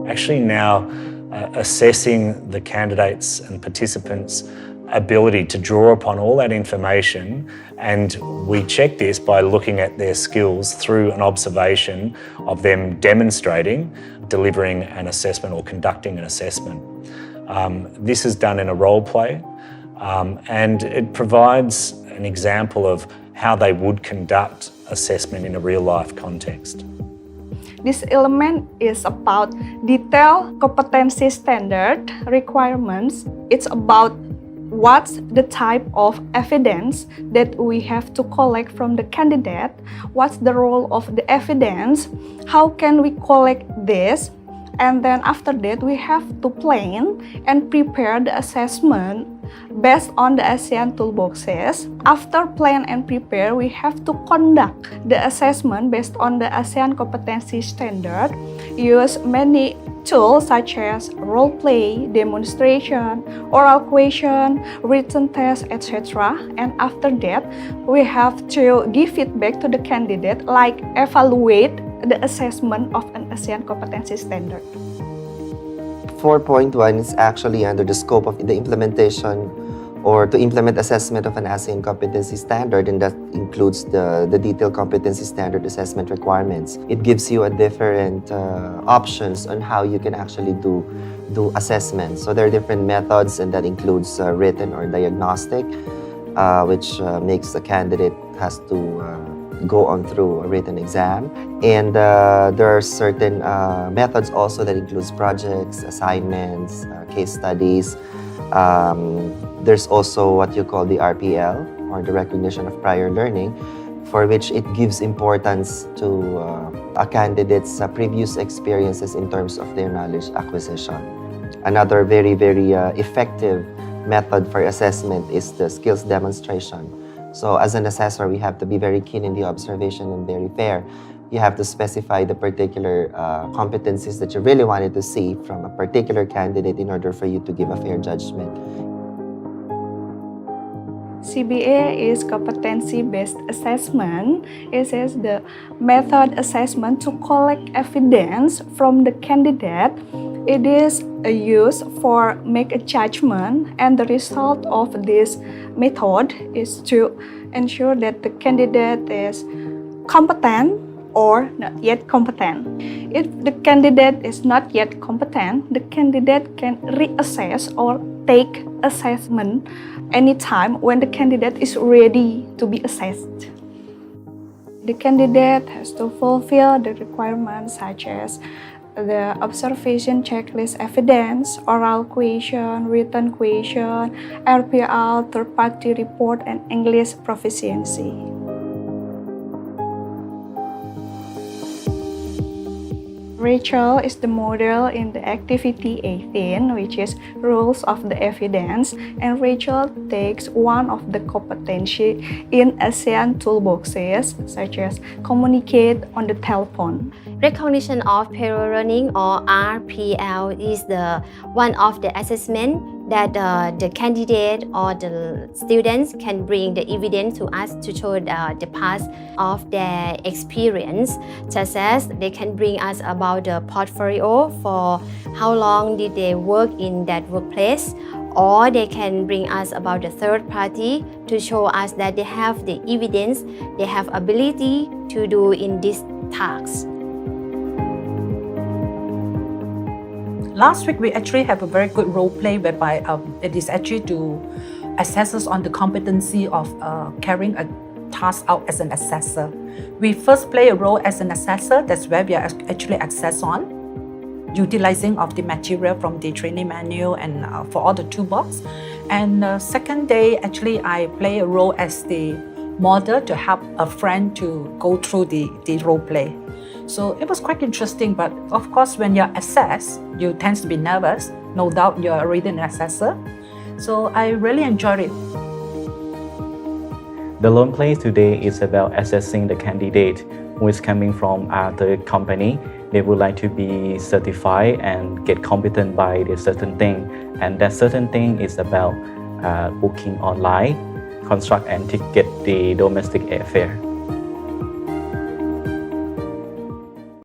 actually now assessing the candidates and participants' ability to draw upon all that information, and we check this by looking at their skills through an observation of them demonstrating, delivering an assessment or conducting an assessment. This is done in a role play, and it provides an example of how they would conduct assessment in a real-life context. This element is about detailed competency standard requirements. It's about what's the type of evidence that we have to collect from the candidate, what's the role of the evidence, how can we collect this, and then after that we have to plan and prepare the assessment based on the ASEAN toolboxes. After plan and prepare, we have to conduct the assessment based on the ASEAN competency standard, use many tools such as role play, demonstration, oral question, written test, etc. And after that, we have to give feedback to the candidate, like evaluate the assessment of an ASEAN competency standard. 4.1 is actually under the scope of the implementation or to implement assessment of an ASEAN competency standard, and that includes the detailed competency standard assessment requirements. It gives you a different options on how you can actually do assessments. So there are different methods, and that includes written or diagnostic, which makes the candidate has to go on through a written exam. And there are certain methods also that includes projects, assignments, case studies. There's also what you call the RPL, or the recognition of prior learning, for which it gives importance to a candidate's previous experiences in terms of their knowledge acquisition. Another very, very effective method for assessment is the skills demonstration. So as an assessor, we have to be very keen in the observation and very fair. You have to specify the particular competencies that you really wanted to see from a particular candidate in order for you to give a fair judgment. CBA is competency-based assessment. It is the method assessment to collect evidence from the candidate. It is used for make a judgment, and the result of this method is to ensure that the candidate is competent or not yet competent. If the candidate is not yet competent, the candidate can reassess or take assessment anytime when the candidate is ready to be assessed. The candidate has to fulfill the requirements such as the observation checklist evidence, oral question, written question, RPL, third-party report, and English proficiency. Rachel is the model in the activity 18, which is rules of the evidence, and Rachel takes one of the competency in ASEAN toolboxes, such as communicate on the telephone. Recognition of prior learning, or RPL, is one of the assessment that the candidate or the students can bring the evidence to us to show the past of their experience, such as they can bring us about the portfolio for how long did they work in that workplace, or they can bring us about the third party to show us that they have the evidence, they have ability to do in this task. Last week, we actually have a very good role play whereby it is actually to assess us on the competency of carrying a task out as an assessor. We first play a role as an assessor. That's where we are actually assess on, utilizing of the material from the training manual and for all the toolbox. And second day, actually, I play a role as the model to help a friend to go through the role play. So it was quite interesting, but of course, when you're assessed, you tend to be nervous. No doubt you're already an assessor. So I really enjoyed it. The role play today is about assessing the candidate who is coming from the company. They would like to be certified and get competent by a certain thing. And that certain thing is about booking online, construct and ticket the domestic airfare.